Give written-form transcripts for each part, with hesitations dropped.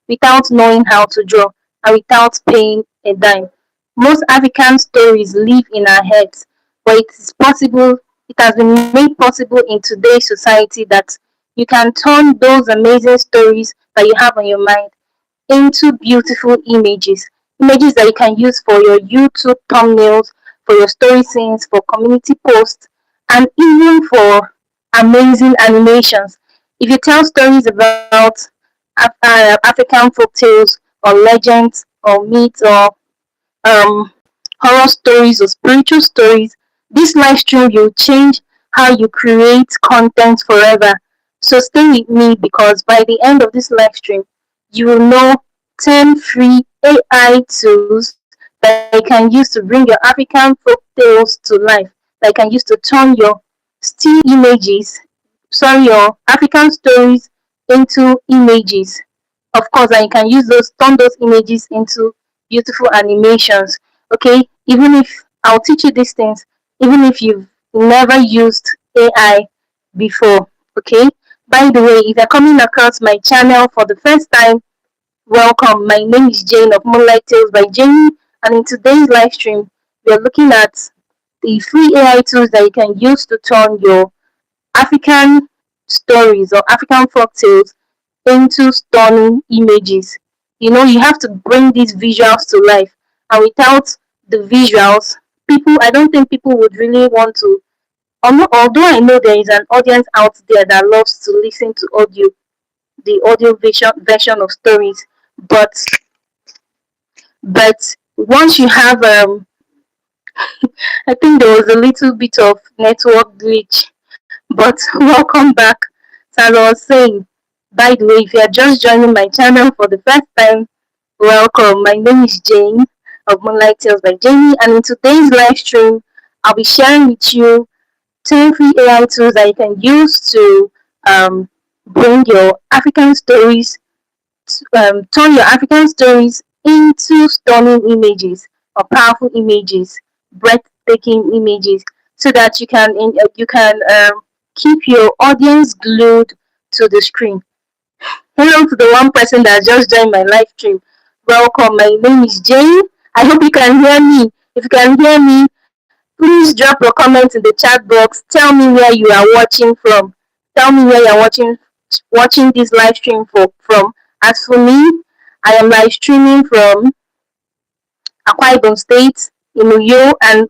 without knowing how to draw and without paying a dime. Most African stories live in our heads, but it is possible, it has been made possible in today's society that you can turn those amazing stories that you have on your mind into beautiful images. Images that you can use for your YouTube thumbnails, for your story scenes, for community posts, and even for amazing animations. If you tell stories about African folk tales or legends or myths or um, horror stories or spiritual stories, this live stream will change how you create content forever. So stay with me because by the end of this live stream, you will know 10 free AI tools that you can use to bring your African folk tales to life, that you can use to turn your still images, sorry, your African stories into images. Of course, and you can use those, turn those images into beautiful animations. Okay, even if I'll teach you these things, even if you've never used AI before. Okay, by the way, if you're coming across my channel for the first time, welcome. My name is Jane of Moonlight Tales by Jane, and in today's live stream, we are looking at the free AI tools that you can use to turn your African stories or African folktales into stunning images. You know, you have to bring these visuals to life, and without the visuals, I don't think people would really want to. Although I know there is an audience out there that loves to listen to audio, the audio version of stories, but once you have I think there was a little bit of network glitch, but welcome back. So as I was saying, by the way, if you are just joining my channel for the first time, welcome. My name is Jane of Moonlight Tales by Jamie, and in today's live stream, I'll be sharing with you 10 free AI tools that you can use to bring your African stories, turn your African stories into stunning images or powerful images, breathtaking images, so that you can keep your audience glued to the screen. Hello to the one person that just joined my live stream. Welcome. My name is Jane. I hope you can hear me. If you can hear me, please drop your comment in the chat box. Tell me where you are watching from. Tell me where you are watching this live stream from. As for me, I am live streaming from Akwa Ibom State in Uyo, and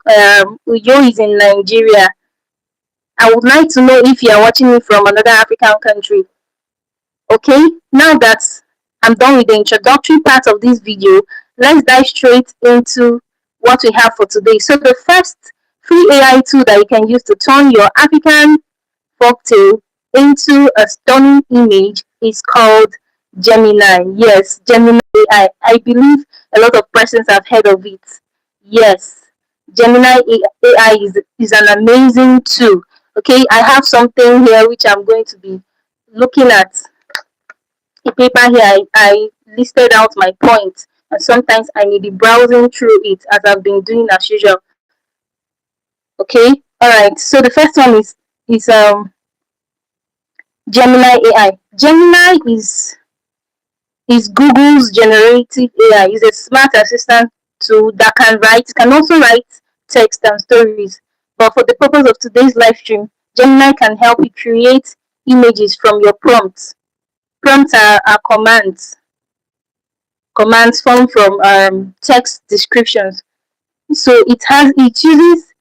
Uyo is in Nigeria. I would like to know if you are watching me from another African country. Okay, now that I'm done with the introductory part of this video, let's dive straight into what we have for today. So the first free AI tool that you can use to turn your African folktale into a stunning image is called Gemini. Yes, Gemini AI. I believe a lot of persons have heard of it. Yes, Gemini AI is an amazing tool. Okay, I have something here which I'm going to be looking at. A paper here, I listed out my points, and sometimes I may be browsing through it as I've been doing as usual. Okay, all right. So the first one is Gemini AI. Gemini is Google's generative AI. It's a smart assistant tool that can write. It can also write text and stories. But for the purpose of today's live stream, Gemini can help you create images from your prompts. Prompts are commands formed from text descriptions. So it uses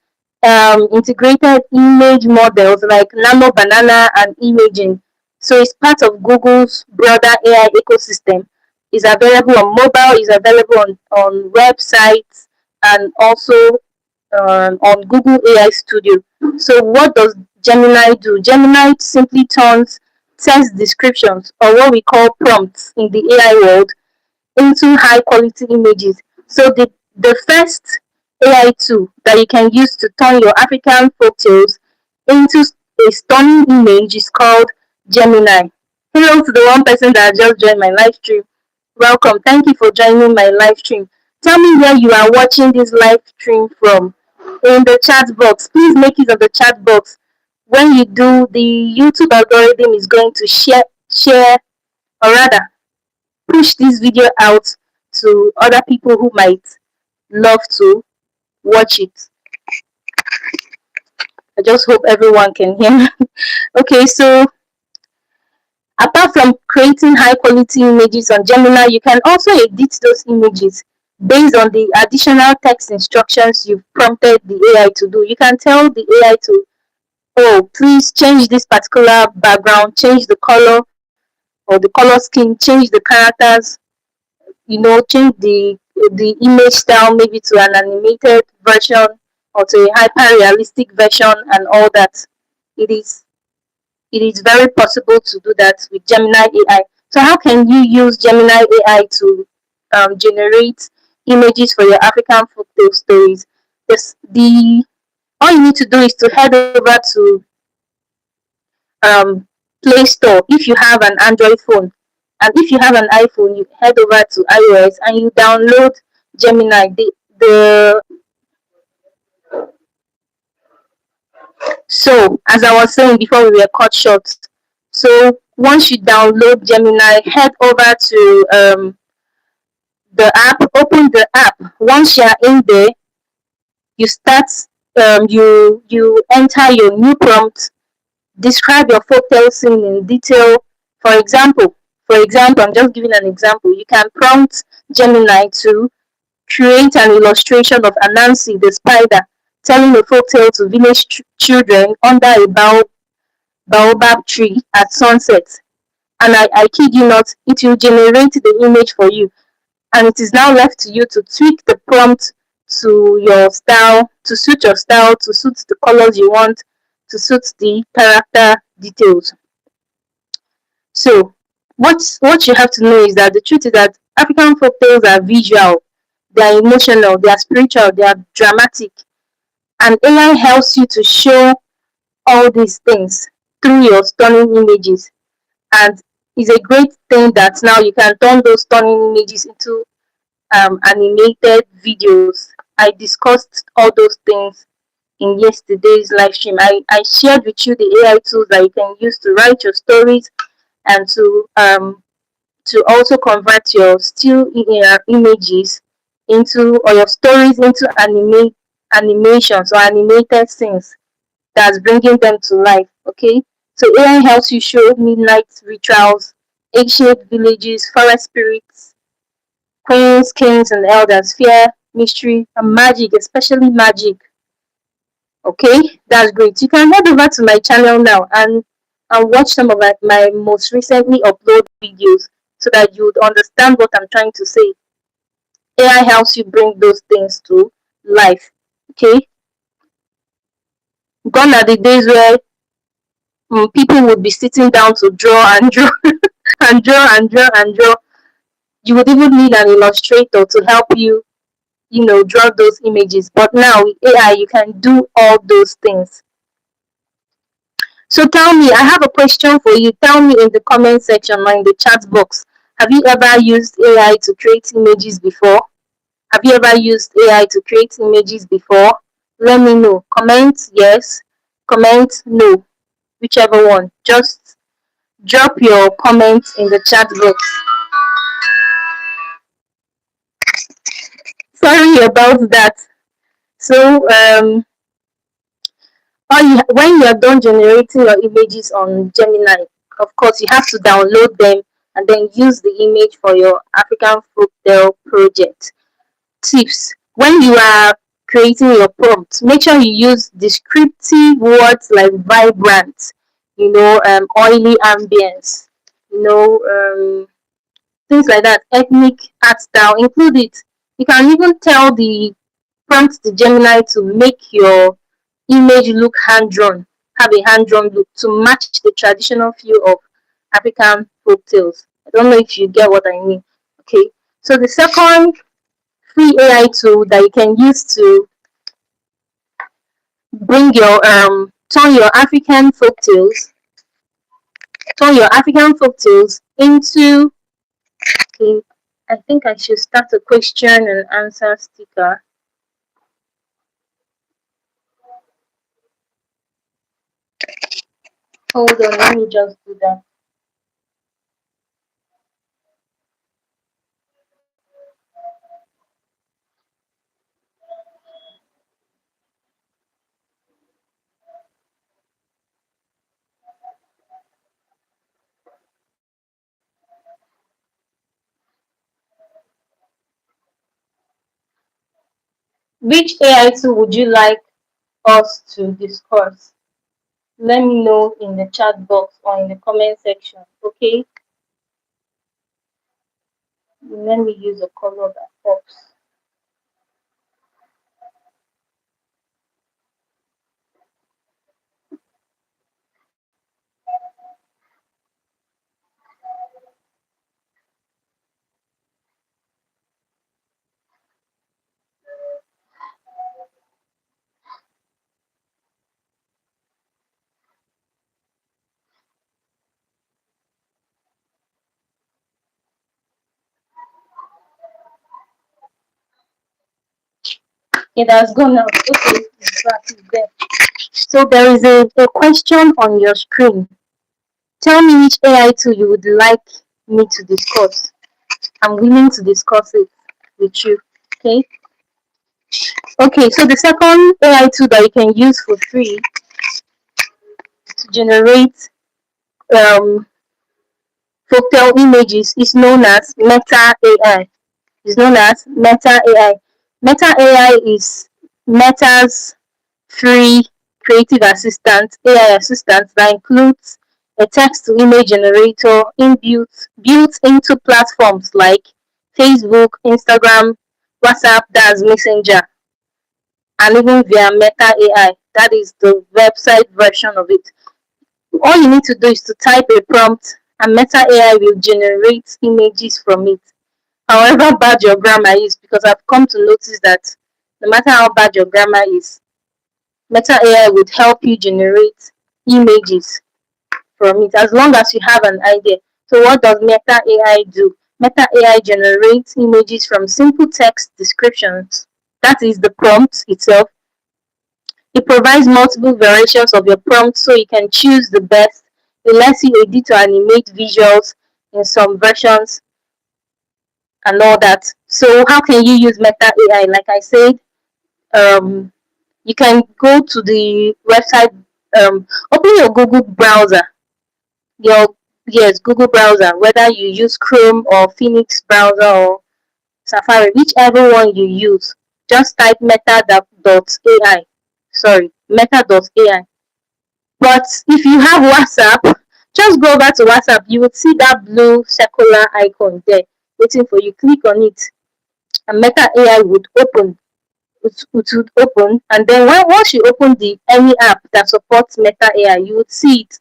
integrated image models like Nano Banana and Imaging. So it's part of Google's broader AI ecosystem. It's available on mobile, it's available on websites, and also on Google AI Studio. So what does Gemini do? Gemini simply turns text descriptions, or what we call prompts in the AI world, into high quality images. So the first AI tool that you can use to turn your African folktales into a stunning image is called Gemini. Hello to the one person that just joined my live stream. Welcome. Thank you for joining my live stream. Tell me where you are watching this live stream from in the chat box. Please make use of the chat box. When you do, the YouTube algorithm is going to share, or rather, push this video out to other people who might love to watch it. I just hope everyone can hear me. Okay, so apart from creating high quality images on Gemini, you can also edit those images based on the additional text instructions you've prompted the AI to do. You can tell the AI to, oh, please change this particular background, change the color or the color scheme, change the characters, change the image style maybe to an animated version or to a hyper realistic version and all that. It is it is very possible to do that with Gemini AI. So how can you use Gemini AI to generate images for your African folktale stories? The all you need to do is to head over to um, Play Store if you have an Android phone, and if you have an iPhone, you head over to iOS and you download Gemini. The So as I was saying before we were cut short, so once you download Gemini, head over to the app, open the app. Once you're in there, you start you enter your new prompt, describe your folktale scene in detail. For example, I'm just giving an example. You can prompt Gemini to create an illustration of Anansi the spider telling a folktale to village children under a baobab tree at sunset. And I kid you not, it will generate the image for you. And it is now left to you to tweak the prompt to your style, to suit your style, to suit the colors you want, to suit the character details. So what you have to know is that the truth is that African folktales are visual, they are emotional, they are spiritual, they are dramatic, and AI helps you to show all these things through your stunning images. And it's a great thing that now you can turn those stunning images into animated videos. I discussed all those things in yesterday's live stream. I shared with you the AI tools that you can use to write your stories and to also convert your still images into, or your stories into animations or animated scenes that's bringing them to life. Okay, so AI helps you show midnight rituals, ancient villages, forest spirits, queens, kings, and elders, fear, mystery, and magic, especially magic. Okay, that's great. You can head over to my channel now and watch some of my most recently uploaded videos so that you would understand what I'm trying to say. AI helps you bring those things to life. Okay, gone are the days where people would be sitting down to draw and draw and draw and draw and draw. You would even need an illustrator to help you, draw those images. But now with AI, you can do all those things. So tell me, I have a question for you. Tell me in the comment section or in the chat box. Have you ever used AI to create images before? Have you ever used AI to create images before? Let me know. Comment yes, comment no, whichever one. Just drop your comments in the chat box. Sorry about that. So when you're done generating your images on Gemini, of course you have to download them and then use the image for your African folktale project. Tips: when you are creating your prompt, make sure you use descriptive words like vibrant, oily ambience, you know, things like that, ethnic art style, include it. You can even tell prompt the Gemini to make your image look hand drawn, have a hand drawn look to match the traditional feel of African folktales. I don't know if you get what I mean. Okay, so the second free AI tool that you can use to bring your turn your African folktales into, okay, I think I should start a question and answer sticker. Hold on, let me just do that. Which AI tool would you like us to discuss? Let me know in the chat box or in the comment section. Okay, let me use a color that pops. It has gone out. Okay, it's back. It's there. So there is a question on your screen. Tell me which AI tool you would like me to discuss. I'm willing to discuss it with you. Okay. Okay. So the second AI tool that you can use for free to generate um, folktale images is known as Meta AI. Is known as Meta AI. Meta AI is Meta's free creative assistant, AI assistant that includes a text to image generator built into platforms like Facebook, Instagram, WhatsApp, that's Messenger, and even via Meta AI. That is the website version of it. All you need to do is to type a prompt and Meta AI will generate images from it. However bad your grammar is, because I've come to notice that no matter how bad your grammar is, Meta AI would help you generate images from it as long as you have an idea. So what does Meta AI do? Meta AI generates images from simple text descriptions. That is the prompt itself. It provides multiple variations of your prompt so you can choose the best. It lets you edit or animate visuals in some versions and all that. So how can you use Meta AI? Like I said, um, you can go to the website, open your Google browser, your yes, Google browser, whether you use Chrome or Phoenix browser or Safari, whichever one you use. Just type meta.ai. Sorry, meta.ai. But if you have WhatsApp, just go over to WhatsApp. You would see that blue circular icon there waiting for you. Click on it, and Meta AI would open. It would open, and then once you open the any app that supports Meta AI, you would see it.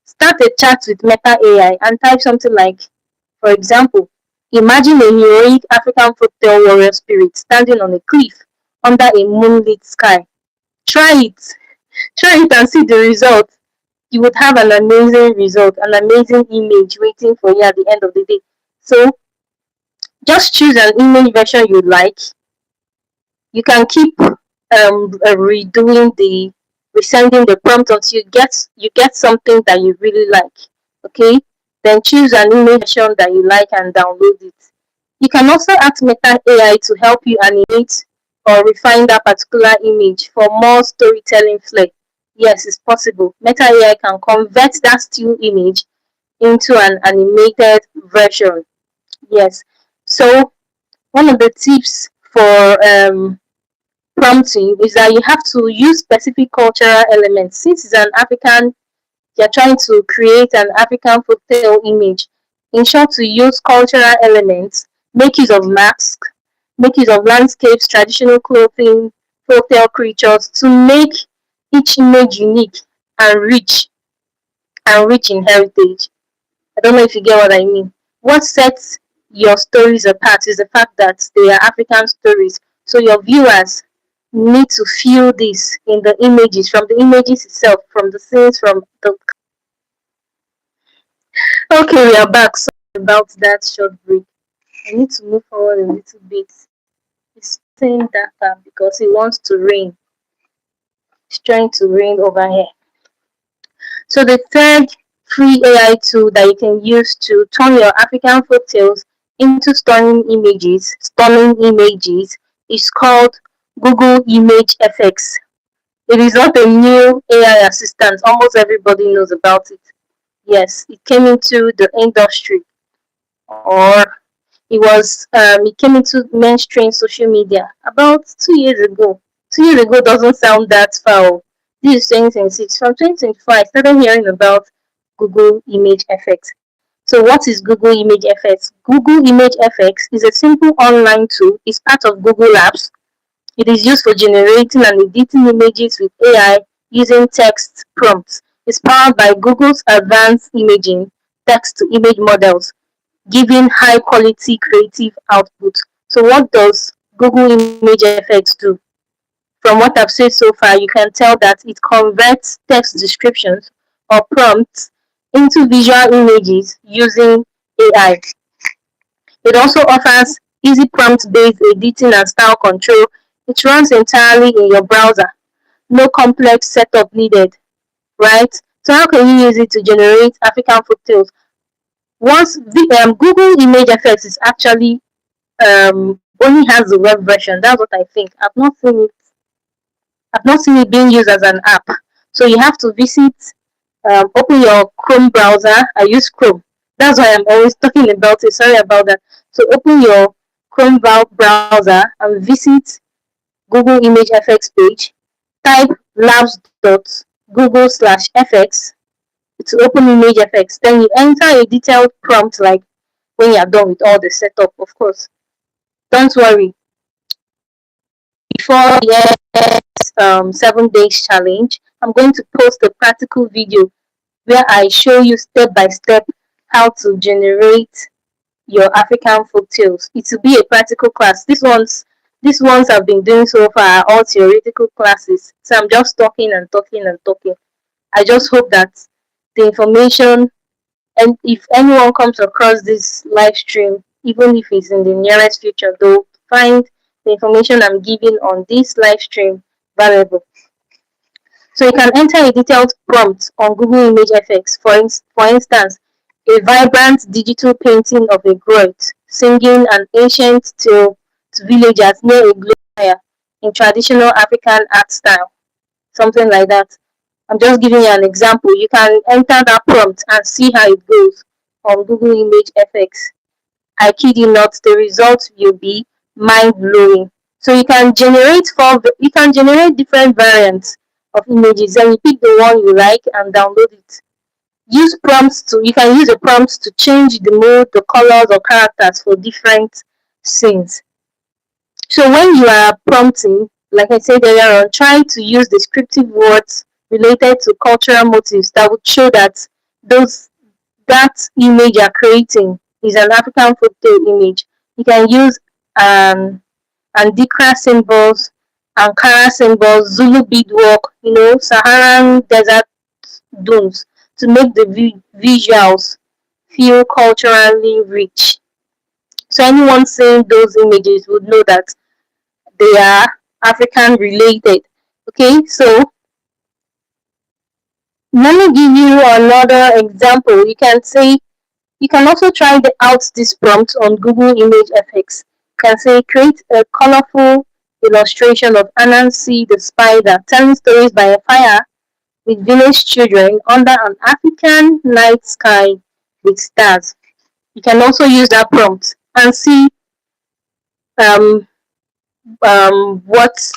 Start a chat with Meta AI and type something like, for example, imagine a heroic African folktale warrior spirit standing on a cliff under a moonlit sky. Try it. Try it and see the result. You would have an amazing result, an amazing image waiting for you at the end of the day. So just choose an image version you like. You can keep redoing the resending the prompt until you get something that you really like. Okay, then choose an image version that you like and download it. You can also ask Meta AI to help you animate or refine that particular image for more storytelling flair. Yes, it's possible. Meta AI can convert that still image into an animated version. Yes. So one of the tips for prompting is that you have to use specific cultural elements. Since it's an African, you're trying to create an African folktale image. Ensure to use cultural elements, make use of masks, make use of landscapes, traditional clothing, folktale creatures to make each image unique and rich in heritage. I don't know if you get what I mean. What sets your stories apart is the fact that they are African stories. So your viewers need to feel this in the images, from the images itself, from the scenes, from the. Okay, we are back. Sorry about that short break. I need to move forward a little bit. It's saying data because it wants to rain. It's trying to rain over here. So the third free AI tool that you can use to turn your African folktales into stunning images is called Google Image FX. It is not a new AI assistant. Almost everybody knows about it. Yes, it came into the industry, or It came into mainstream social media about 2 years ago. 2 years ago doesn't sound that far. This is 2026. From 2024, I started hearing about Google Image Effects. So what is Google Image Effects? Google Image Effects is a simple online tool. It's part of Google Apps. It is used for generating and editing images with AI using text prompts. It's powered by Google's advanced imaging text to image models, giving high quality creative output. So what does Google Image Effects do? From what I've said so far, you can tell that it converts text descriptions or prompts into visual images using AI. It also offers easy prompt-based editing and style control. It runs entirely in your browser. No complex setup needed, right? So how can you use it to generate African folktales? Google Image Effects is actually only has the web version. That's what I think. I've not seen it being used as an app. So you have to open your Chrome browser. I use Chrome. That's why I'm always talking about it. Sorry about that. So open your Chrome browser and visit Google Image FX page. Type labs.google/fx to open Image FX. Then you enter a detailed prompt like when you're done with all the setup, of course. Don't worry. Before the 7 days challenge, I'm going to post a practical video where I show you step by step how to generate your African folktales. It will be a practical class. These ones I've been doing so far are all theoretical classes. So I'm just talking and talking and talking. I just hope that the information, and if anyone comes across this live stream, even if it's in the nearest future, they'll find the information I'm giving on this live stream valuable. So you can enter a detailed prompt on Google Image Effects. For instance, a vibrant digital painting of a grot singing an ancient tale to villagers near a glowing fire in traditional African art style, something like that. I'm just giving you an example. You can enter that prompt and see how it goes on Google Image Effects. I kid you not, the result will be mind blowing. So you can generate different variants of images and you pick the one you like and download it. You can use the prompts to change the mood, the colors or characters for different scenes. So when you are prompting, like I said earlier on, try to use descriptive words related to cultural motifs that would show those that image you're creating is an African folktale image. You can use Andikra symbols, Ankara symbols, Zulu beadwork, Saharan desert dunes to make the visuals feel culturally rich. So anyone seeing those images would know that they are African related. Okay, so let me give you another example. You can also try out this prompt on Google Image Effects. You can say create a colorful illustration of Anansi the spider telling stories by a fire with village children under an African night sky with stars. You can also use that prompt and see um, what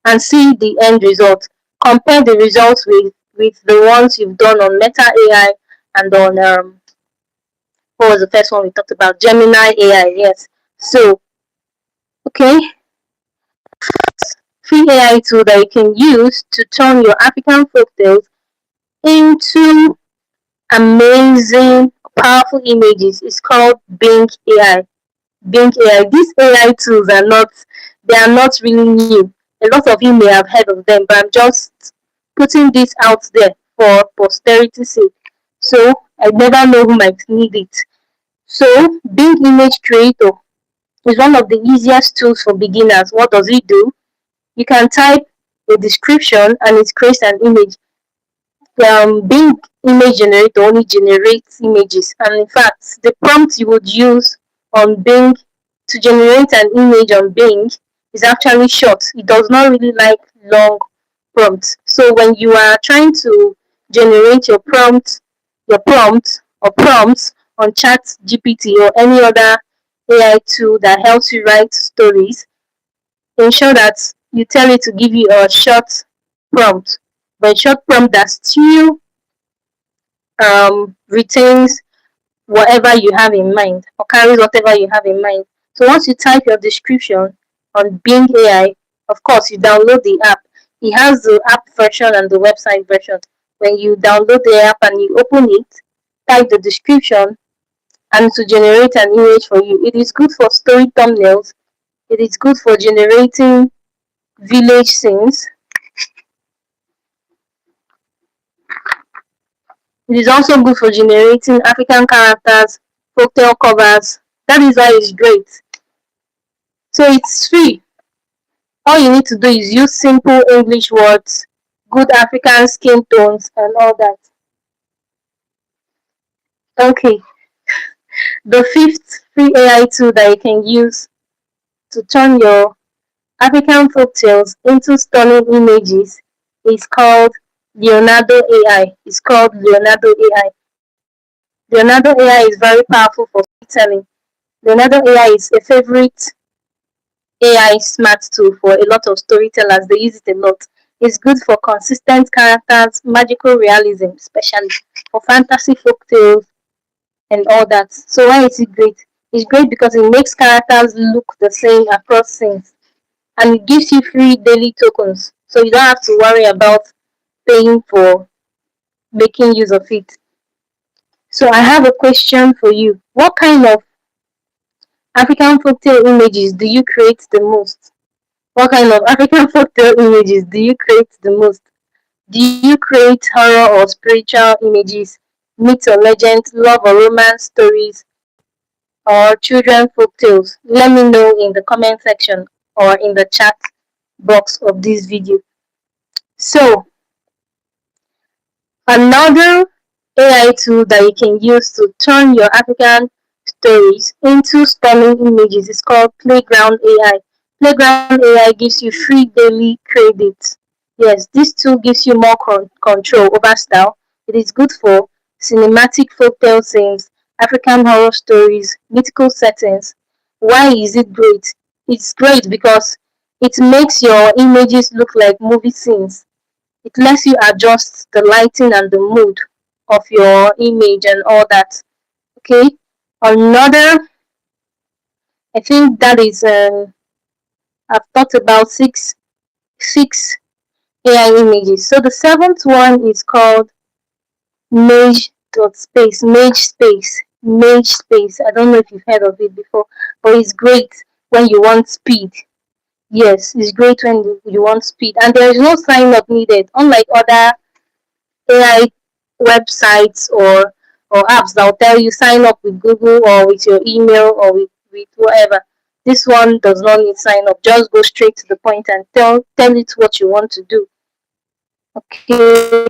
and see the end result. Compare the results with the ones you've done on Meta AI and on what was the first one we talked about? Gemini AI, yes. So, okay, free AI tool that you can use to turn your African folktales into amazing, powerful images is called Bing AI. Bing AI. These AI tools they are not really new. A lot of you may have heard of them, but I'm just putting this out there for posterity's sake. So I never know who might need it. So Bing Image Creator is one of the easiest tools for beginners. What does it do? You can type a description and it creates an image. Bing Image Generator only generates images, and in fact, the prompt you would use on Bing to generate an image on Bing is actually short. It does not really like long prompts. So when you are trying to generate your prompt or prompts on Chat GPT or any other AI tool that helps you write stories. Ensure that you tell it to give you a short prompt, but a short prompt that still retains whatever you have in mind or carries whatever you have in mind. So once you type your description on Bing AI, of course, you download the app. It has the app version and the website version. When you download the app and you open it, type the description and to generate an image for you. It is good for story thumbnails. It is good for generating village scenes. It is also good for generating African characters, folktale covers. That is why it's great. So it's free. All you need to do is use simple English words, good African skin tones, and all that. Okay, the fifth free AI tool that you can use to turn your African folktales into stunning images is called Leonardo AI. It's called Leonardo AI. Leonardo AI is very powerful for storytelling. Leonardo AI is a favorite AI smart tool for a lot of storytellers. They use it a lot. It's good for consistent characters, magical realism, especially for fantasy folktales and all that. So why is it great? It's great because it makes characters look the same across scenes and it gives you free daily tokens. So you don't have to worry about paying for making use of it. So I have a question for you. What kind of African folktale images do you create the most? What kind of African folktale images do you create the most? Do you create horror or spiritual images, myths or legends, love or romance stories, or children folktales? Let me know in the comment section or in the chat box of this video. So, another AI tool that you can use to turn your African stories into stunning images is called Playground AI. Playground AI gives you free daily credits. Yes, this tool gives you more control over style. It is good for cinematic folktale scenes, African horror stories, mythical settings. Why is it great? It's great because it makes your images look like movie scenes. It lets you adjust the lighting and the mood of your image and all that. Okay. Another, I think that is I've thought about six AI images. So the seventh one is called Mage space. I don't know if you've heard of it before, but it's great when you want speed. Yes, it's great when you want speed, and there is no sign up needed, unlike other AI websites or apps that will tell you sign up with Google or with your email or with whatever. This one does not need sign up. Just go straight to the point and tell it what you want to do. Okay.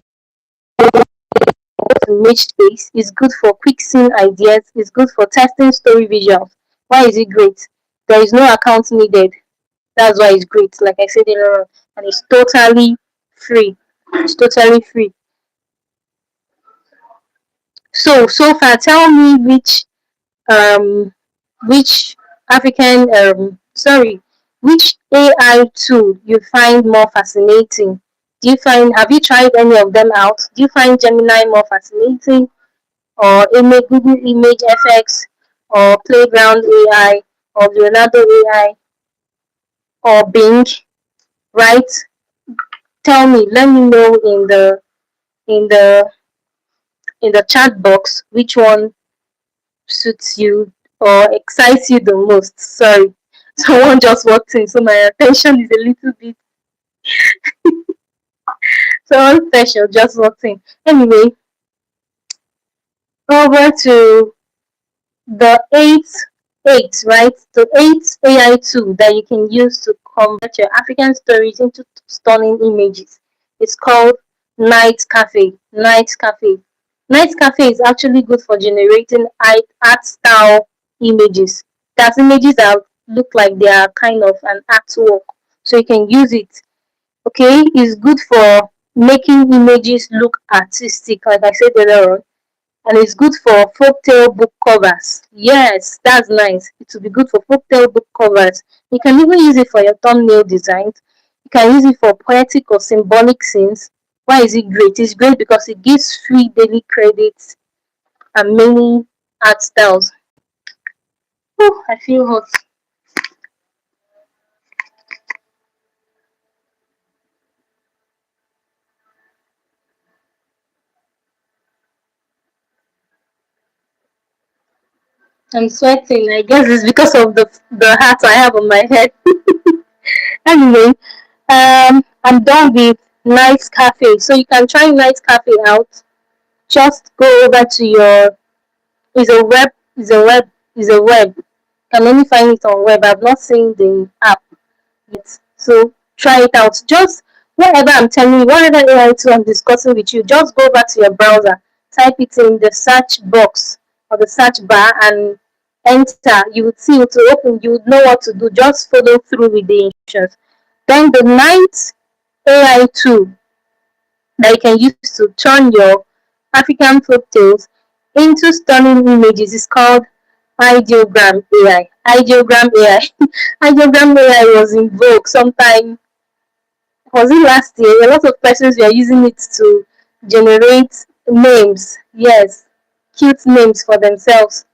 Image space is good for quick scene ideas. It's good for testing story visuals. Why is it great? There is no account needed. That's why it's great. Like I said earlier, and it's totally free. It's totally free. So far, tell me um which African sorry which AI tool you find more fascinating. Have you tried any of them out? Do you find Gemini more fascinating, or Google Image FX, or Playground AI, or Leonardo AI, or Bing? Right? Tell me. Let me know in the in the chat box which one suits you or excites you the most. Sorry, someone just walked in, so my attention is a little bit. Someone special just walked in. Anyway, over to the eight, right? The eighth AI tool that you can use to convert your African stories into stunning images. It's called Night Cafe. Night Cafe. Night Cafe is actually good for generating art style images. That's images that look like they are kind of an artwork. So you can use it. Okay, it's good for making images look artistic, like I said earlier on. and it's good for folktale book covers. Yes, that's nice. It will be good for folktale book covers. You can even use it for your thumbnail designs. You can use it for poetic or symbolic scenes. Why is it great? It's great because it gives free daily credits and many art styles. Oh, I feel hot. I'm sweating. I guess it's because of the hat I have on my head. Anyway, I'm done with Night Cafe. So you can try Night Cafe out. Just go over to your is a web is a web is a web. You can only find it on web. I've not seen the app yet. So try it out. Just whatever I'm telling you, whatever AI tool I'm discussing with you, just go back to your browser, type it in the search box or the search bar and enter. You would see it will open, you would know what to do. Just follow through with the instructions. Then the ninth AI tool that you can use to turn your African folktales into stunning images is called ideogram AI. Ideogram AI. Ideogram AI was in vogue sometime, was it last year? A lot of persons were using it to generate names. Yes, cute names for themselves.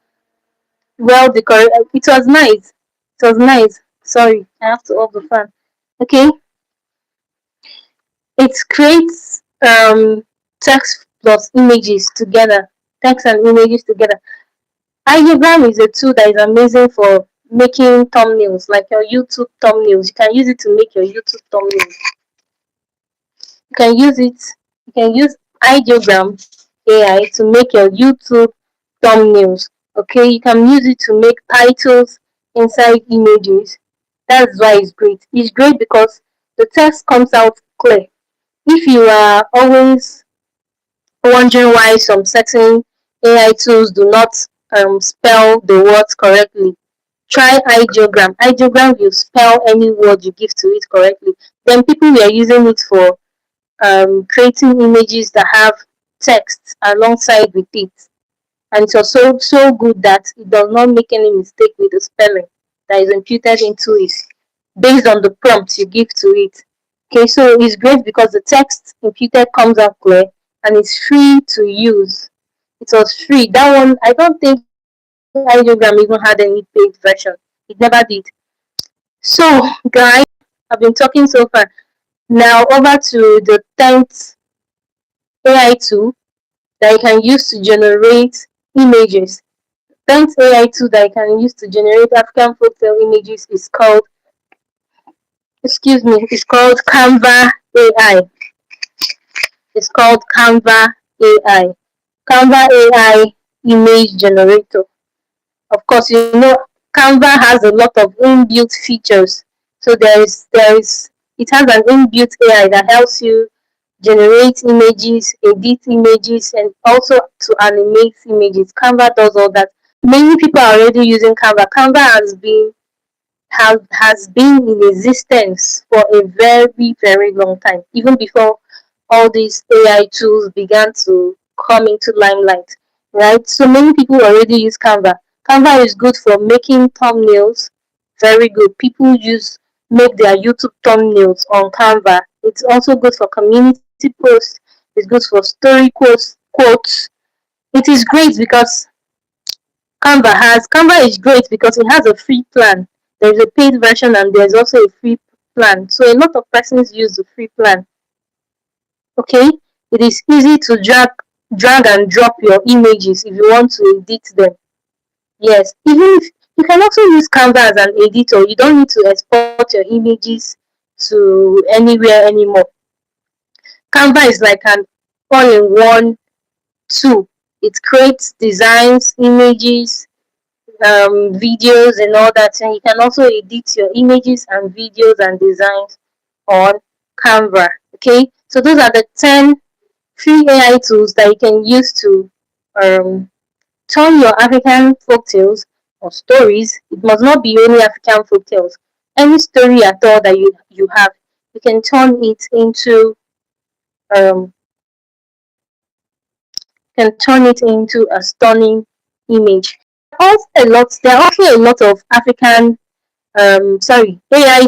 Well decorated. It was nice. It was nice. Sorry, I have to off the fan. Okay, it creates text plus images together. Text and images together. Ideogram is a tool that is amazing for making thumbnails, like your YouTube thumbnails. You can use it to make your YouTube thumbnails. You can use it. You can use Ideogram AI to make your YouTube thumbnails. Okay, you can use it to make titles inside images. That's why it's great. It's great because the text comes out clear. If you are always wondering why some certain AI tools do not spell the words correctly, try ideogram. Ideogram will spell any word you give to it correctly. Then people were using it for creating images that have text alongside with it. And it was so good that it does not make any mistake with the spelling that is imputed into it based on the prompts you give to it. Okay, so it's great because the text imputed comes out clear and it's free to use. It was free. That one, I don't think Ideogram even had any paid version. It never did. So, guys, I've been talking so far. Now over to the 10th AI tool that you can use to generate images. 10th AI tool that you can use to generate African folktale images is called, it's called Canva AI. It's called Canva AI. Canva AI image generator. Of course, you know Canva has a lot of inbuilt features. So it has an inbuilt AI that helps you generate images, edit images, and also to animate images. Canva does all that. Many people are already using Canva. Canva has been in existence for a very long time, even before all these AI tools began to come into limelight. Right? So many people already use Canva. Canva is good for making thumbnails. Very good. People use make their YouTube thumbnails on Canva. It's also good for community posts. It's good for story quotes. It is great because Canva is great because it has a free plan. There's a paid version and there's also a free plan. So a lot of persons use the free plan. Okay? It is easy to drag and drop your images if you want to edit them. Yes. Even if you can also use Canva as an editor. You don't need to export your images to anywhere anymore. Canva is like an all-in-one tool. It creates designs, images, videos and all that, and you can also edit your images and videos and designs on Canva. Okay, so those are the 10 free AI tools that you can use to um, turn your African folktales or stories. It must not be only African folktales. Any story at all that you have, you can turn it into um, can turn it into a stunning image. There are also a lot of AI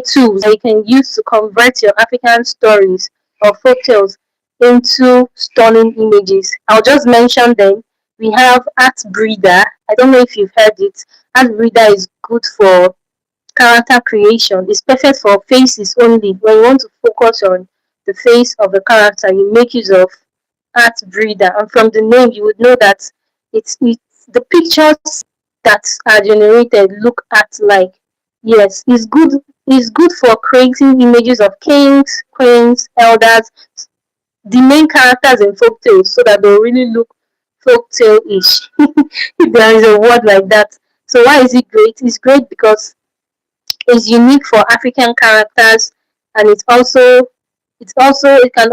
tools that you can use to convert your African stories or folktales into stunning images. I'll just mention them. We have Art Breeder. I don't know if you've heard it. Art Breeder is good for character creation. It's perfect for faces only. When you want to focus on the face of the character, you make use of Art Breeder. And from the name, you would know that it's the pictures that are generated look at like. Yes, it's good. It's good for creating images of kings, queens, elders, the main characters in folktales, so that they'll really look folktale-ish. If there is a word like that. So why is it great? It's great because it's unique for African characters, and it can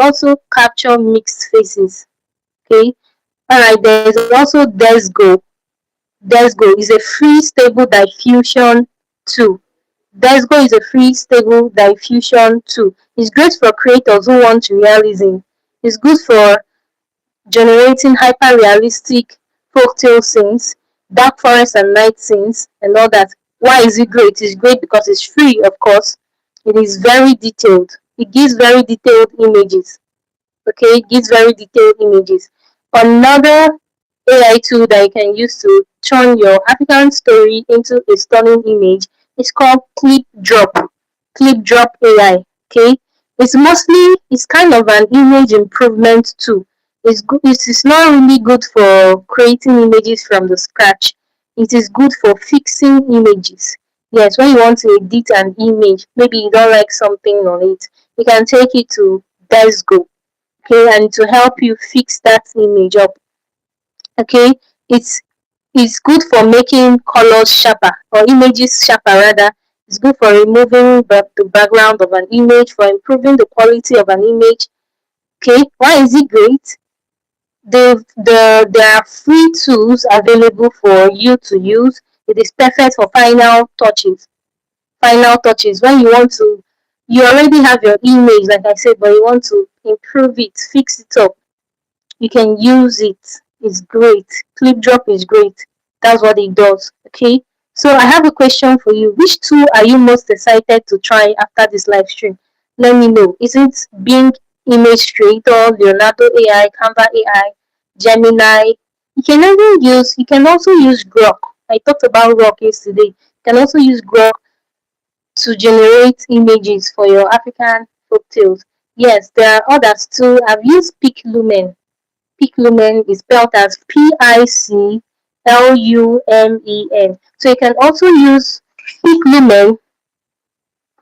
also capture mixed faces. Okay. Alright, there's also Desgo is a free stable diffusion tool. Desgo is a free stable diffusion tool. It's great for creators who want realism. It's good for generating hyper-realistic folktale scenes, dark forest and night scenes, and all that. Why is it great? It's great because it's free, of course. It is very detailed. It gives very detailed images. Okay, it gives very detailed images. Another AI tool that you can use to turn your African story into a stunning image is called Clip Drop. Clip Drop AI. Okay, it's kind of an image improvement tool. It is not really good for creating images from the scratch. It is good for fixing images. Yes, when you want to edit an image, maybe you don't like something on it, you can take it to Desgo, okay, and to help you fix that image up. Okay, it's it's good for making colors sharper or images sharper rather. It's good for removing the background of an image, for improving the quality of an image. Okay, why is it great? There are free tools available for you to use. It is perfect for final touches. Final touches when you already have your image, like I said, but you want to improve it, fix it up, you can use it. It's great. Clip drop is great. That's what it does. Okay. So I have a question for you. Which tool are you most excited to try after this live stream? Let me know. Is it Bing Image Creator, Leonardo AI, Canva AI, Gemini? You can also use Grok. I talked about Grok yesterday. You can also use Grok to generate images for your African folktales. Yes, there are others too. I've used PicLumen. PicLumen is spelled as PICLUMEN. So you can also use PicLumen,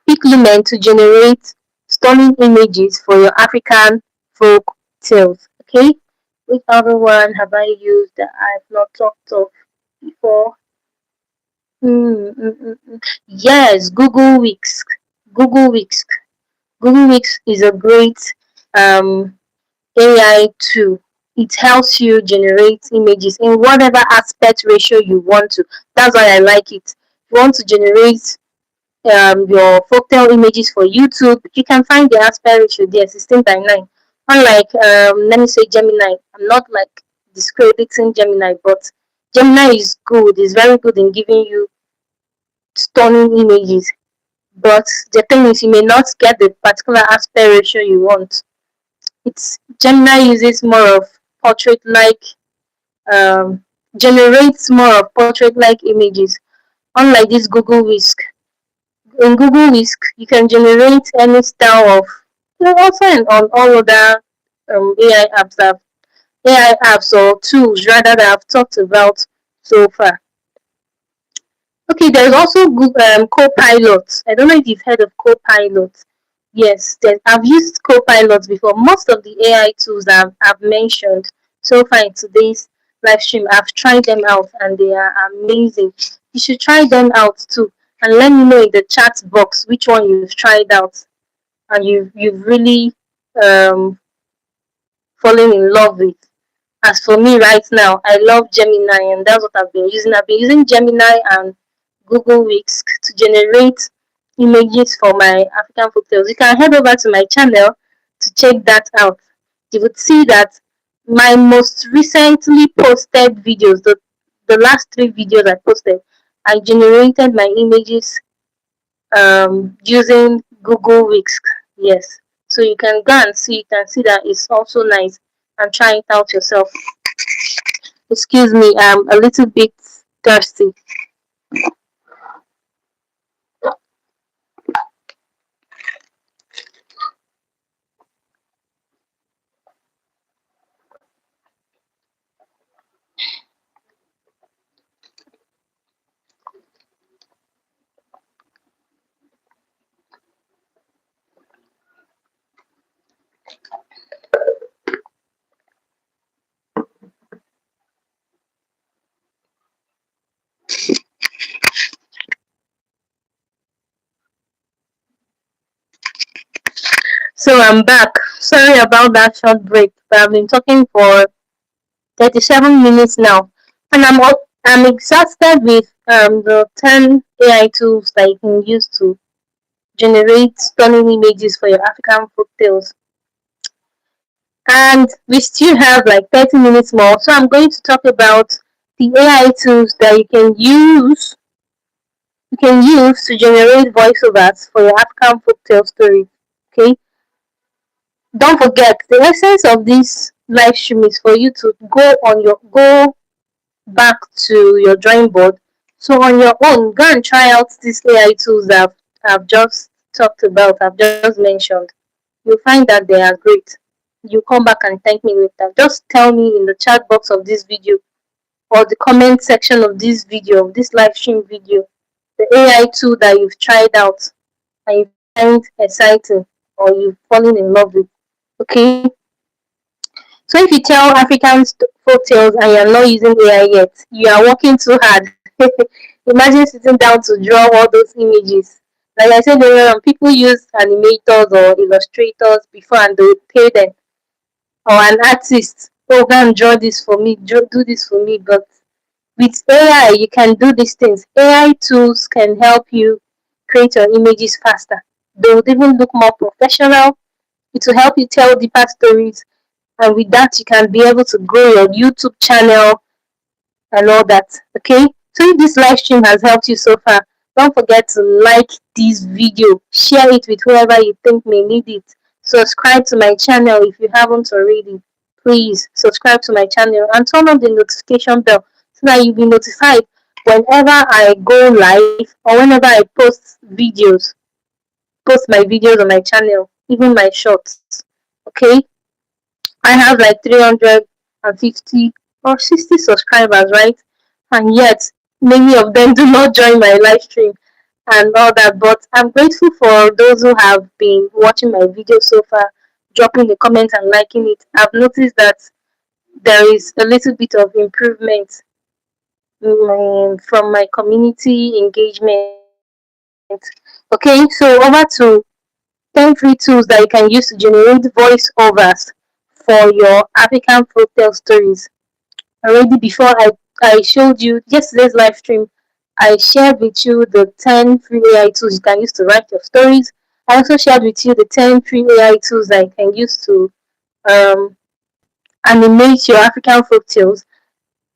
PicLumen to generate stunning images for your African folk tales. Okay, which other one have I used that I've not talked of before? Yes, Google Wix. Google Wix. Google Wix is a great AI tool. It helps you generate images in whatever aspect ratio you want to. That's why I like it. If you want to generate your folktale images for YouTube, you can find the aspect ratio there, 16:9. Unlike, let me say Gemini. I'm not like discrediting Gemini, but Gemini is good. It's very good in giving you stunning images. But the thing is, you may not get the particular aspect ratio you want. It's Gemini uses more of portrait like um, generates more of portrait like images, unlike this Google Whisk. In Google Whisk, you can generate any style of, also on all other AI apps or tools rather that I've talked about so far. Okay, there's also Copilot. I don't know if you've heard of Copilot. Yes, I've used Copilot before. Most of the AI tools that I've mentioned so far in today's live stream, I've tried them out and they are amazing. You should try them out too, and let me know in the chat box which one you've tried out and you've really um, fallen in love with. As for me right now, I love Gemini and that's what I've been using. I've been using Gemini and Google Wix to generate images for my African folktales. You can head over to my channel to check that out. You would see that My most recently posted videos, the last three videos I posted, I generated my images using Google Wix. Yes. So you can go and see, you can see that it's also nice, and try it out yourself. Excuse me, I'm a little bit thirsty. So I'm back. Sorry about that short break, but I've been talking for 37 minutes now, and I'm exhausted with the 10 AI tools that you can use to generate stunning images for your African folktales. And we still have like 30 minutes more, so I'm going to talk about the AI tools that you can use to generate voiceovers for your African folktale stories. Okay, don't forget the essence of this live stream is for you to go back to your drawing board. So on your own, go and try out these AI tools that I've just talked about, I've just mentioned. You'll find that they are great. You come back and thank me later. Just tell me in the chat box of this video or the comment section of this video, of this live stream video, the AI tool that you've tried out and you find exciting or you've fallen in love with. Okay? So if you tell African folktales and you're not using AI yet, you are working too hard. Imagine sitting down to draw all those images. Like I said earlier, people use animators or illustrators before and they pay them. Or an artist, oh, go and draw this for me, do this for me. But with AI, you can do these things. AI tools can help you create your images faster. They would even look more professional. It will help you tell deeper stories, and with that you can be able to grow your YouTube channel and all that. Okay, so if this live stream has helped you so far, don't forget to like this video, share it with whoever you think may need it, subscribe to my channel if you haven't already. Please subscribe to my channel and turn on the notification bell so that you'll be notified whenever I go live or whenever I post my videos on my channel, even my shorts. Okay, I have like 350 or 60 subscribers, right? And yet, many of them do not join my live stream and all that. But I'm grateful for those who have been watching my video so far, dropping the comments and liking it. I've noticed that there is a little bit of improvement from my community engagement. Okay, so over to 10 free tools that you can use to generate voiceovers for your African folktale stories. Already before I showed you yesterday's live stream, I shared with you the 10 free AI tools you can use to write your stories. I also shared with you the 10 free AI tools that you can use to um, animate your African folktales.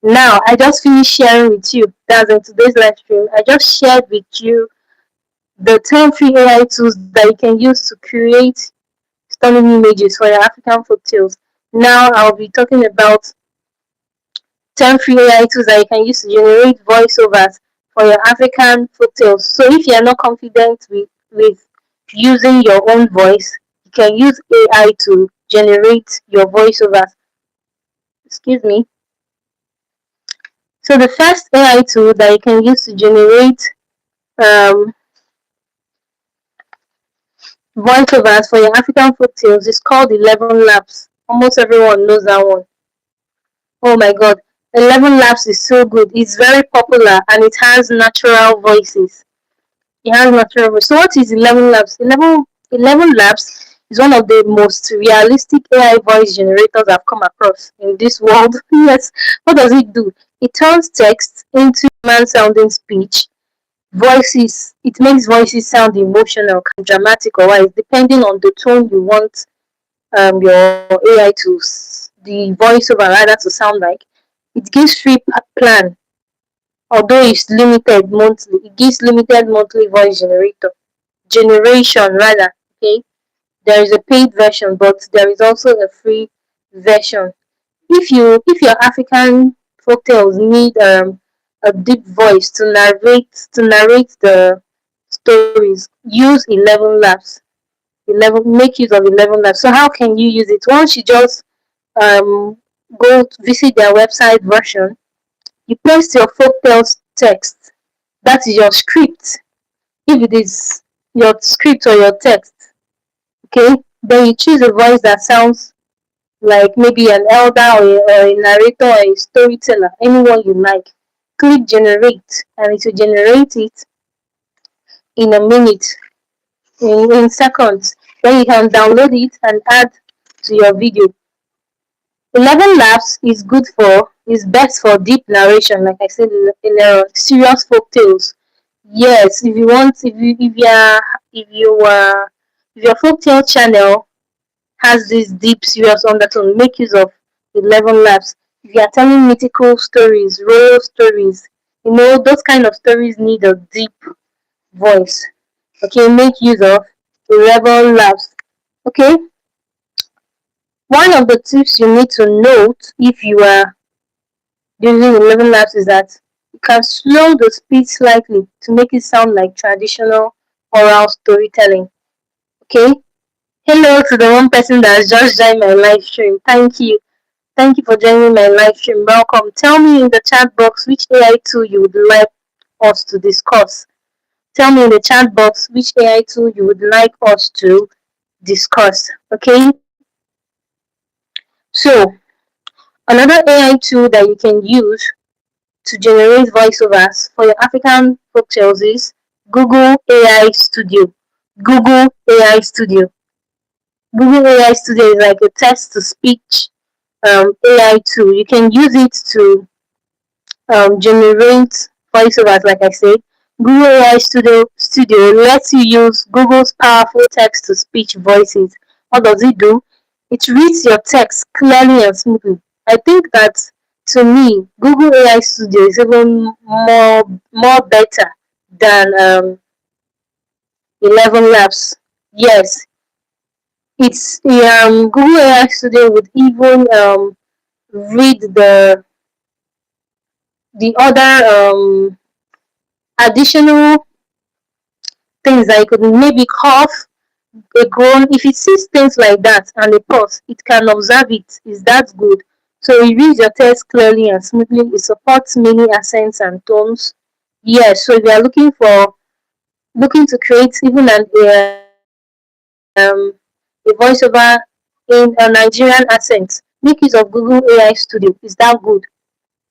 Now, I just finished sharing with you, that's in today's live stream, I just shared with you the 10 free AI tools that you can use to create stunning images for your African folktales. Now I'll be talking about 10 free AI tools that you can use to generate voiceovers for your African folktales. So if you're not confident with using your own voice, you can use AI to generate your voiceovers. Excuse me. So the first AI tool that you can use to generate um, voiceovers for your African folktales is called 11 Labs. Almost everyone knows that one. Oh my god. 11 Labs is so good. It's very popular and it has natural voices. It has natural voice. So what is 11 Labs? 11 Labs is one of the most realistic AI voice generators I've come across in this world. Yes. What does it do? It turns text into human sounding speech. Voices, it makes voices sound emotional, dramatic or wise, depending on the tone you want your AI to the voiceover rather to sound like. It gives free plan, although it's limited monthly. It gives limited monthly voice generation rather. Okay, there is a paid version, but there is also a free version. If your African folktales need a deep voice to narrate the stories, use 11 laps. 11 Make use of 11 laps. So how can you use it? Once you just um go to visit their website version, you paste your folktales text. That is your script. If it is your script or your text, okay, then you choose a voice that sounds like maybe an elder or a narrator or a storyteller, anyone you like. Click generate and it will generate it in a minute, in seconds. Then you can download it and add to your video. 11 laps is best for deep narration, like I said in serious folk tales. Yes, if you want, if your folktale channel has this deep, serious undertone, make use of 11 laps. If you are telling mythical stories, royal stories, those kind of stories need a deep voice. Okay, make use of 11 laps. Okay, one of the tips you need to note if you are using 11 laps is that you can slow the speed slightly to make it sound like traditional oral storytelling. Okay, hello to the one person that has just joined my live stream. Thank you. Thank you for joining my live stream. Welcome. Tell me in the chat box which AI tool you would like us to discuss. Tell me in the chat box which AI tool you would like us to discuss. Okay. So, another AI tool that you can use to generate voiceovers for your African folktales is Google AI Studio. Google AI Studio. Google AI Studio is like a text to speech AI tool. You can use it to generate voiceovers, like I said. Google AI Studio lets you use Google's powerful text to speech voices. What does it do? It reads your text clearly and smoothly. I think that to me, Google AI Studio is even more better than 11 Labs. Yes, it's Google AI Studio would even read the other additional things that it could maybe cough, a groan. If it sees things like that and a pause, it can observe it. Is that good? So it reads your text clearly and smoothly. It supports many accents and tones. Yes, so if you are looking to create even a voiceover in a Nigerian accent, make use of Google AI Studio. Is that good?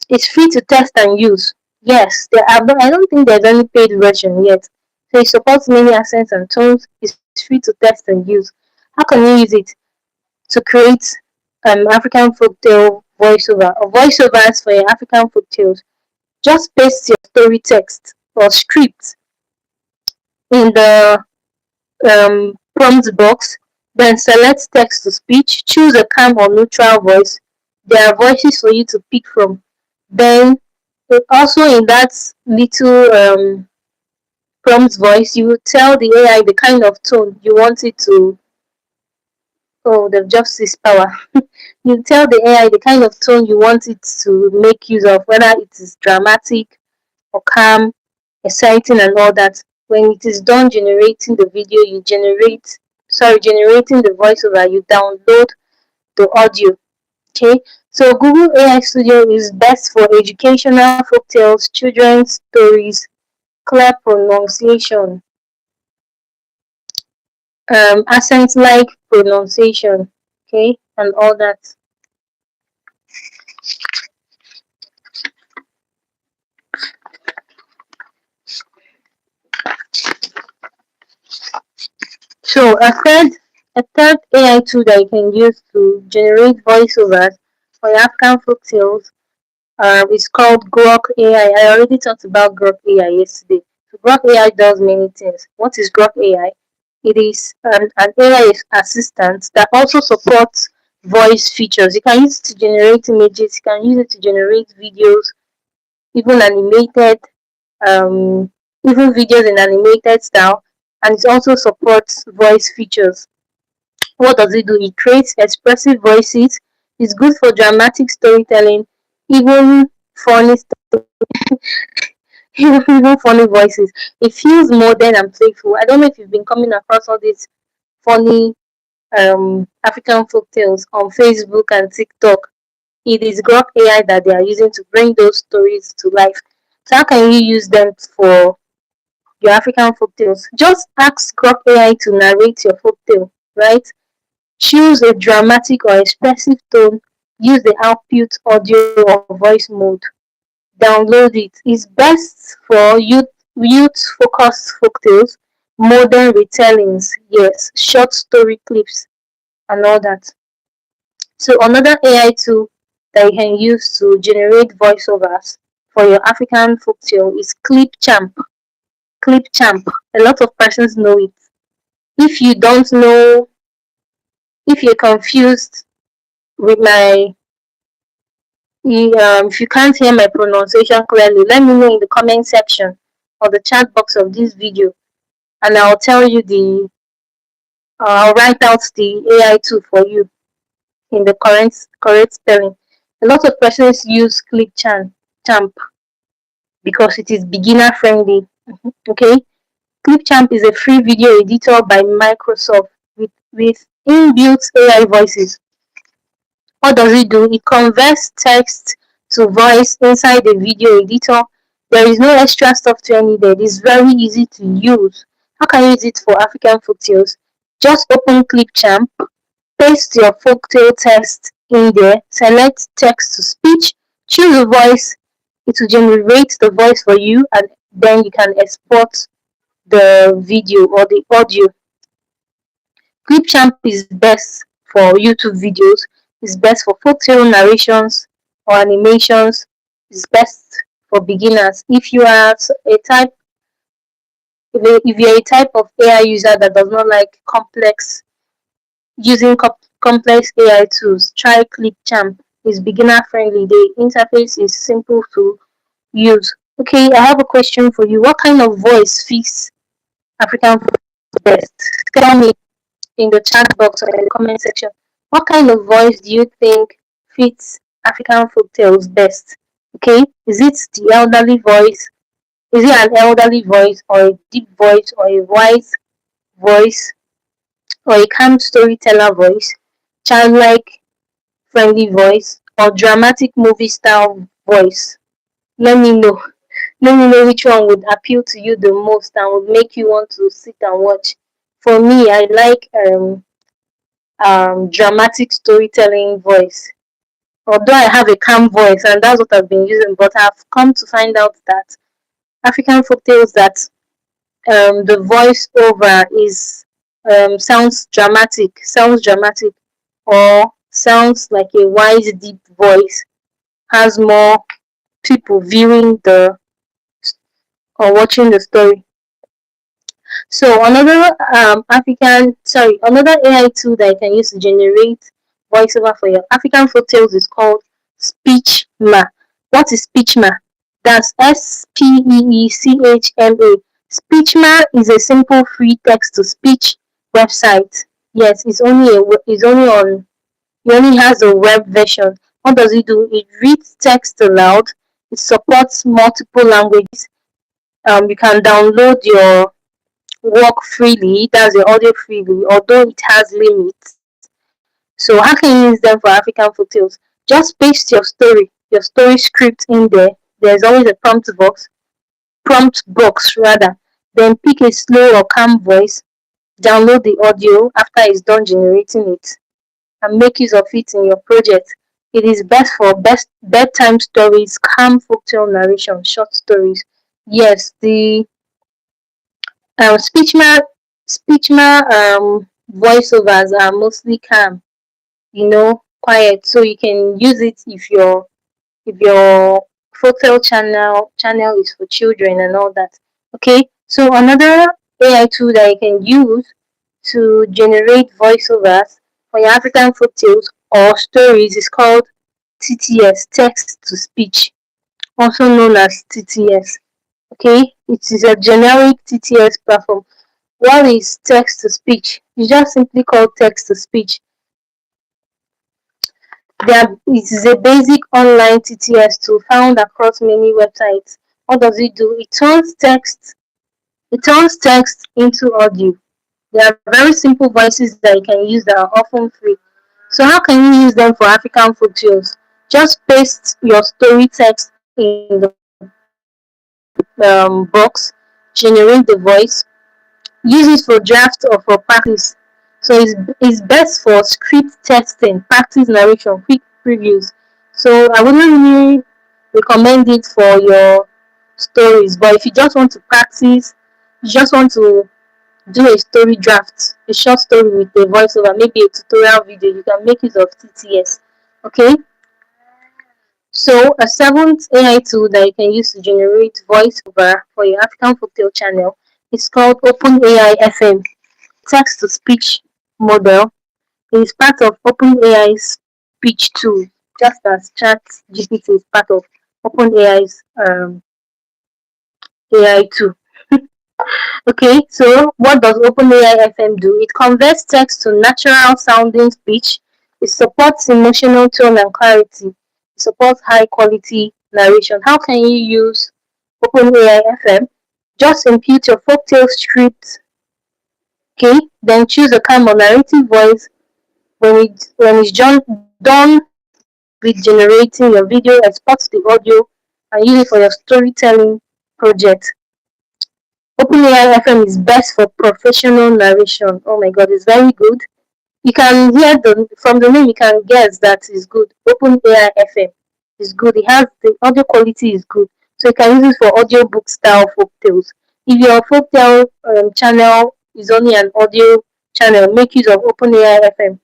It's free to test and use. Yes, I don't think there's any paid version yet. So it supports many accents and tones. It's free to test and use. How can you use it to create African folktale voiceover or voiceovers for your African folktales? Just paste your story text or script in the prompt box, then select text to speech, choose a calm or neutral voice. There are voices for you to pick from. Then also in that little prompt voice, you will tell the AI the kind of tone you want it to. Oh, they've just seized power. You tell the AI the kind of tone you want it to make use of, whether it is dramatic or calm, exciting, and all that. When it is done generating the video, generating the voiceover, you download the audio. Okay, so Google AI Studio is best for educational folktales, children's stories, clear pronunciation, accent like pronunciation, okay, and all that. So a third AI tool that you can use to generate voiceovers for your African folktales is called Grok AI. I already talked about Grok AI yesterday. So Grok AI does many things. What is Grok AI? It is an AI assistant that also supports voice features. You can use it to generate images, you can use it to generate videos, even animated, um, even videos in animated style, and it also supports voice features. What does it do? It creates expressive voices. It's good for dramatic storytelling, even funny, even funny voices. It feels modern and playful. I don't know if you've been coming across all these funny African folk tales on Facebook and TikTok. It is Grok AI that they are using to bring those stories to life. So how can you use them for your African folk tales? Just ask Grok AI to narrate your folk tale, right? Choose a dramatic or expressive tone. Use the output audio or voice mode. Download it. It's best for youth focused folktales, modern retellings, yes, short story clips and all that. So another AI tool that you can use to generate voiceovers for your African folktale is Clipchamp. Clipchamp. A lot of persons know it. If you don't know, if you're confused with my if you can't hear my pronunciation clearly, let me know in the comment section or the chat box of this video, and I'll tell you I'll write out the AI tool for you in the correct spelling. A lot of persons use Clipchamp because it is beginner friendly. Okay, Clipchamp is a free video editor by Microsoft with inbuilt AI voices. What does it do? It converts text to voice inside the video editor. There is no extra software needed. It's very easy to use. How can you use it for African folktales? Just open Clipchamp, paste your folktale text in there, select text to speech, choose a voice. It will generate the voice for you, and then you can export the video or the audio. Clipchamp is best for YouTube videos, it's best for folktale narrations or animations, it's best for beginners. If you are a type if you're a type of AI user that does not like complex AI tools, try Clipchamp. It's beginner friendly. The interface is simple to use. Okay, I have a question for you. What kind of voice fits African best? Tell me in the chat box or in the comment section. What kind of voice do you think fits African folktales best? Okay, is it the elderly voice? Is it an elderly voice or a deep voice or a wise voice or a calm storyteller voice, childlike friendly voice, or dramatic movie style voice? Let me know. Let me know which one would appeal to you the most and would make you want to sit and watch. For me, I like dramatic storytelling voice. Although I have a calm voice and that's what I've been using, but I've come to find out that African folktales that the voice over is sounds dramatic, or sounds like a wise, deep voice, has more people viewing the or watching the story. So another AI tool that you can use to generate voiceover for your African folktales is called Speechma. What is Speechma? That's Speechma. Speechma is a simple free text to speech website. Yes, it's only on it only has a web version. What does it do? It reads text aloud. It supports multiple languages. You can download your work freely, that's the audio freely, although it has limits. So how can you use them for African folktales? Just paste your story script in there. There's always a prompt box rather. Then pick a slow or calm voice, download the audio after it's done generating it, and make use of it in your project. It is best for best bedtime stories, calm folktale narration, short stories. Yes, the Speechma voiceovers are mostly calm, quiet. So you can use it if your folktale channel is for children and all that. Okay. So another AI tool that you can use to generate voiceovers for your African folktales or stories is called TTS, text to speech, also known as TTS. Okay, it is a generic TTS platform. What is text to speech? It's just simply called text to speech. It is a basic online TTS tool found across many websites. What does it do? It turns text into audio. There are very simple voices that you can use that are often free. So how can you use them for African folktales? Just paste your story text in the box, generate the voice, use it for draft or for practice. So it's best for script testing, practice narration, quick previews. So I wouldn't really recommend it for your stories, but if you just want to practice, you just want to do a story draft, a short story with a voiceover, maybe a tutorial video, you can make use of TTS. Okay, so a seventh AI tool that you can use to generate voiceover for your African folktale channel is called OpenAI FM, text to speech model. It is part of OpenAI's speech tool, just as ChatGPT is part of OpenAI's AI tool. Okay, so what does OpenAI FM do? It converts text to natural sounding speech. It supports emotional tone and clarity. It supports high quality narration. How can you use OpenAI FM? Just input your folktale script, okay? Then choose a kind of narrative voice. When it's done with generating your video, export the audio and use it for your storytelling project. OpenAI FM is best for professional narration. Oh my god, it's very good. You can hear from the name you can guess that it's good. OpenAI FM is good. It has the audio quality is good. So you can use it for audiobook style folktales. If your folktale channel is only an audio channel, make use of OpenAI FM.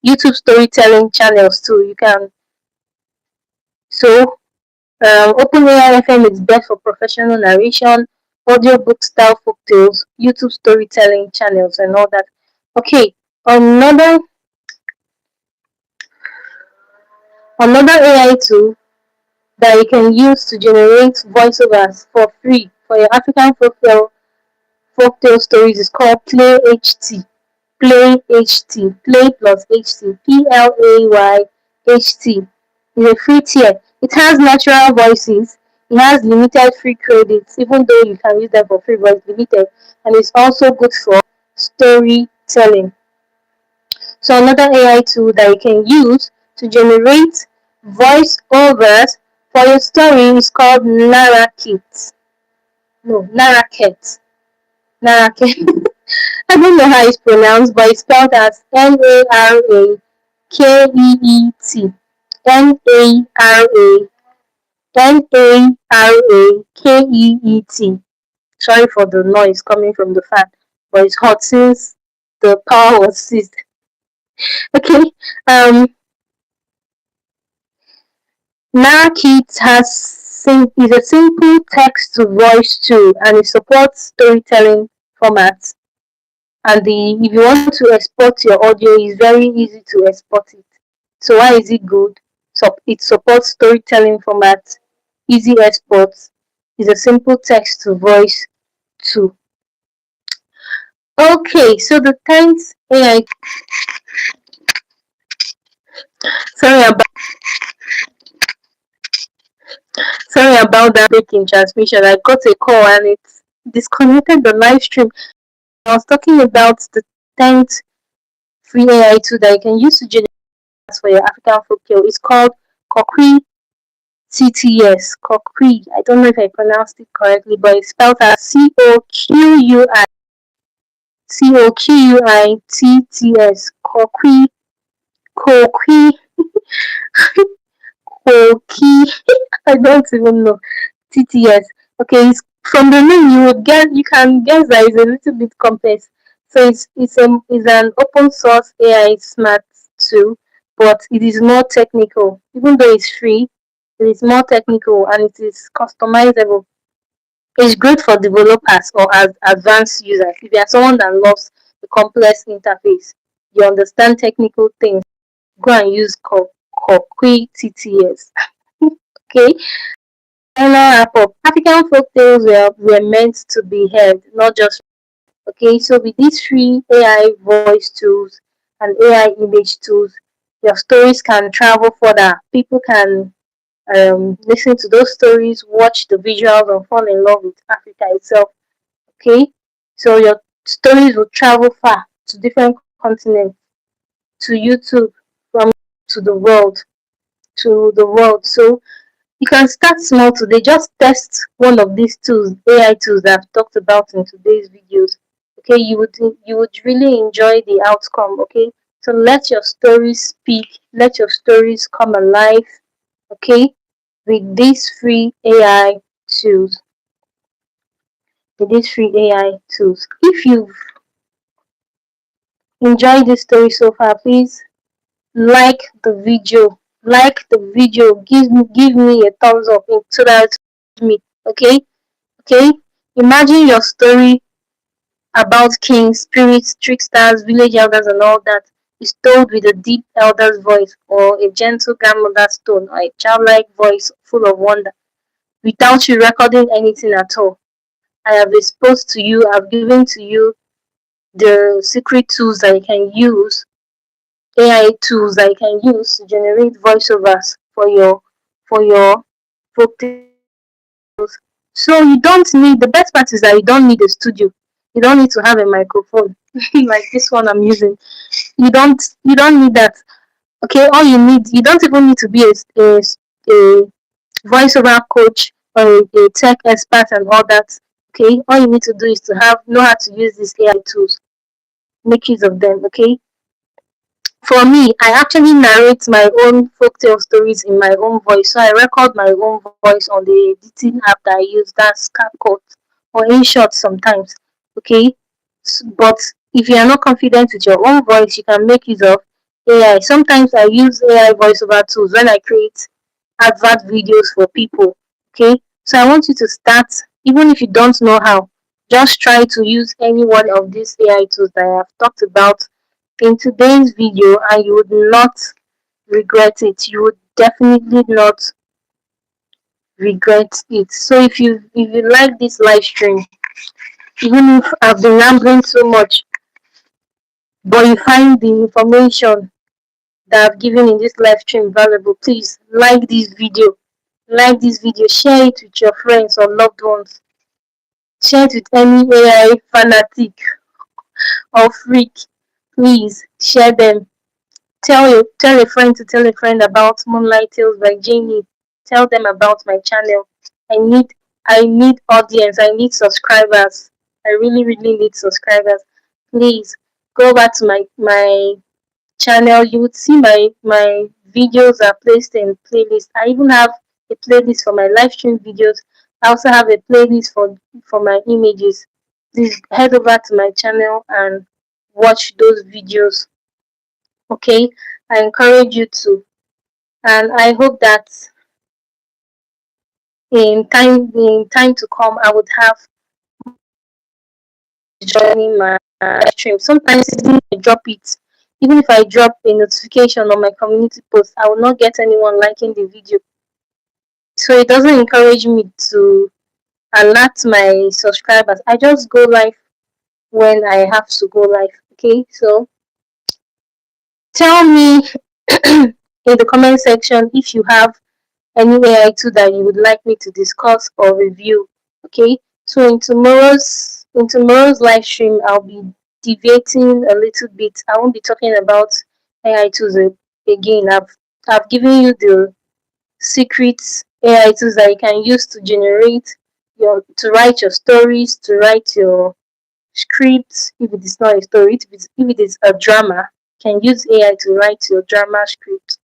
YouTube storytelling channels too. You can so OpenAI FM is best for professional narration, audiobook style folktales, YouTube storytelling channels, and all that. Okay, another another AI tool that you can use to generate voiceovers for free for your African folktale stories is called Play HT. Play HT. Play plus HT. PLAYHT is a free tier. It has natural voices. It has limited free credits, even though you can use them for free, but it's limited. And it's also good for storytelling. So another AI tool that you can use to generate voiceovers for your story is called Narakit. No, Naraket. Naraket. I don't know how it's pronounced, but it's spelled as Narakeet. Narakeet. Sorry for the noise coming from the fan, but it's hot since the power was seized. Okay. Um, Narakit is a simple text to voice tool and it supports storytelling formats. And if you want to export your audio, it's very easy to export it. So why is it good? So it supports storytelling formats, easy exports. It's a simple text to voice tool. Okay, so the 10th AI. Sorry about Sorry about that break in transmission. I got a call and it disconnected the live stream. I was talking about the 10th free AI tool that you can use to generate for your African folktale. It's called Kokri TTS. Kokri. I don't know if I pronounced it correctly, but it's spelled as COQUITTS. Kokri. Kokri. Koki. I don't even know. TTS. Okay, it's, from the name you can guess that it's a little bit complex. So it's an open source AI smart tool, but it is more technical. Even though it's free, it is more technical and it is customizable. It's great for developers or as advanced users. If you are someone that loves the complex interface, you understand technical things. go and use Kokui TTS. Okay. Final wrap up. African folktales were meant to be heard, not just. Okay, so with these free AI voice tools and AI image tools, your stories can travel further. People can listen to those stories, watch the visuals, and fall in love with Africa itself. Okay, so your stories will travel far to different continents, to YouTube, from to the world, So you can start small today. Just test one of these tools, AI tools that I've talked about in today's videos. Okay, you would really enjoy the outcome. Okay, so let your stories speak. Let your stories come alive. Okay, with these free AI tools. With these free AI tools. If you've enjoyed this story so far, please like the video. Like the video. Give me a thumbs up so that me. Okay. Okay? Imagine your story about kings, spirits, tricksters, village elders, and all that is told with a deep elder's voice, or a gentle grandmother's tone, or a childlike voice full of wonder, without you recording anything at all. I have exposed to you, I've given to you the secret tools that you can use, AI tools that you can use to generate voiceovers for your folk. So you don't need, the best part is that you don't need a studio. You don't need to have a microphone like this one I'm using. You don't need that. Okay, all you need, you don't even need to be a voiceover coach or a tech expert and all that. Okay, all you need to do is to have know how to use these AI tools. Make use of them. Okay, for me, I actually narrate my own folktale stories in my own voice. So I record my own voice on the editing app that I use, that's CapCut or InShot sometimes. Okay, but if you are not confident with your own voice, you can make use of AI. Sometimes I use AI voiceover tools when I create advert videos for people. Okay, so I want you to start, even if you don't know how, just try to use any one of these AI tools that I have talked about in today's video, and you would not regret it. You would definitely not regret it. So if you like this live stream, even if I've been rambling so much, but you find the information that I've given in this live stream valuable, please like this video. Like this video, share it with your friends or loved ones. Share it with any AI fanatic or freak. Please share them. Tell a friend to tell a friend about Moonlight Tales by Janie. Tell them about my channel. I need I need audience. I need subscribers. I really need subscribers. Please go back to my channel. You would see my videos are placed in playlist. I even have a playlist for my live stream videos. I also have a playlist for my images. Please head over to my channel and watch those videos. Okay, I encourage you to, and I hope that in time to come I would have joining my stream. Sometimes even if I drop it, even if I drop a notification on my community post, I will not get anyone liking the video. So it doesn't encourage me to alert my subscribers. I just go live when I have to go live. Okay, so tell me in the comment section if you have any AI tool that you would like me to discuss or review. Okay, so in tomorrow's live stream, I'll be deviating a little bit. I won't be talking about AI tools again. I've given you the secret AI tools that you can use to generate to write your stories, to write your scripts. If it is not a story, if it is a drama, you can use AI to write your drama script.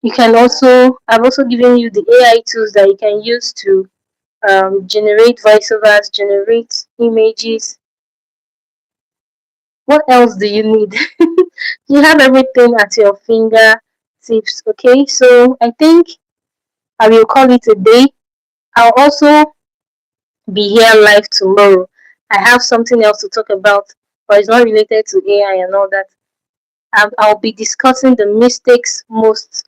I've also given you the AI tools that you can use to generate voiceovers, generate images. What else do you need? You have everything at your fingertips. Okay, so I think I will call it a day. I'll also be here live tomorrow. I have something else to talk about, but it's not related to AI and all that. I'll be discussing the mistakes most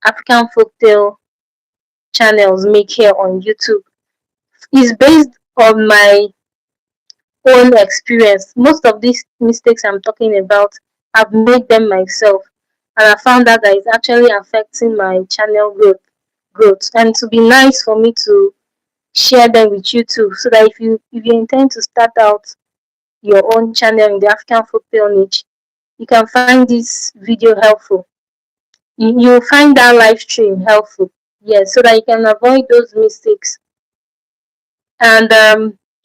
African folktale channels make here on YouTube. It's based on my own experience. Most of these mistakes I'm talking about, I've made them myself, and I found out that it's actually affecting my channel growth. And to be nice for me to share them with you too, so that if you intend to start out your own channel in the African folktale niche, you can find this video helpful. You'll find that live stream helpful, yes, so that you can avoid those mistakes. And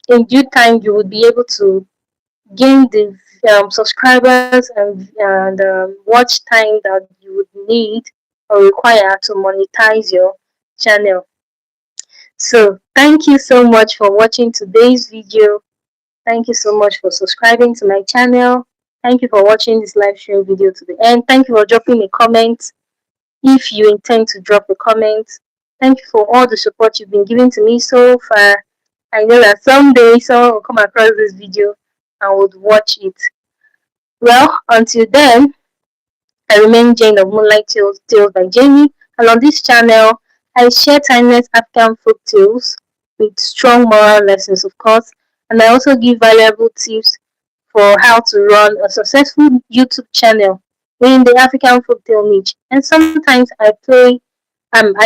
in due time, you will be able to gain the subscribers and watch time that you would need or require to monetize your channel. So thank you so much for watching today's video. Thank you so much for subscribing to my channel. Thank you for watching this live stream video to the end. Thank you for dropping a comment if you intend to drop a comment. Thank you for all the support you've been giving to me so far. I know that someday someone will come across this video and would watch it. Well, until then, I remain Jane of Moonlight Tales by Jamie, and on this channel, I share timeless African folk tales with strong moral lessons, of course, and I also give valuable tips for how to run a successful YouTube channel within the African folktale niche. And sometimes I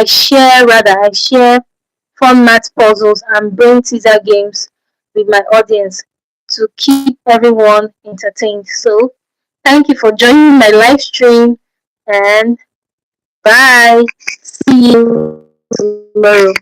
share fun math puzzles and brain teaser games with my audience to keep everyone entertained. So, thank you for joining my live stream and bye. See you tomorrow.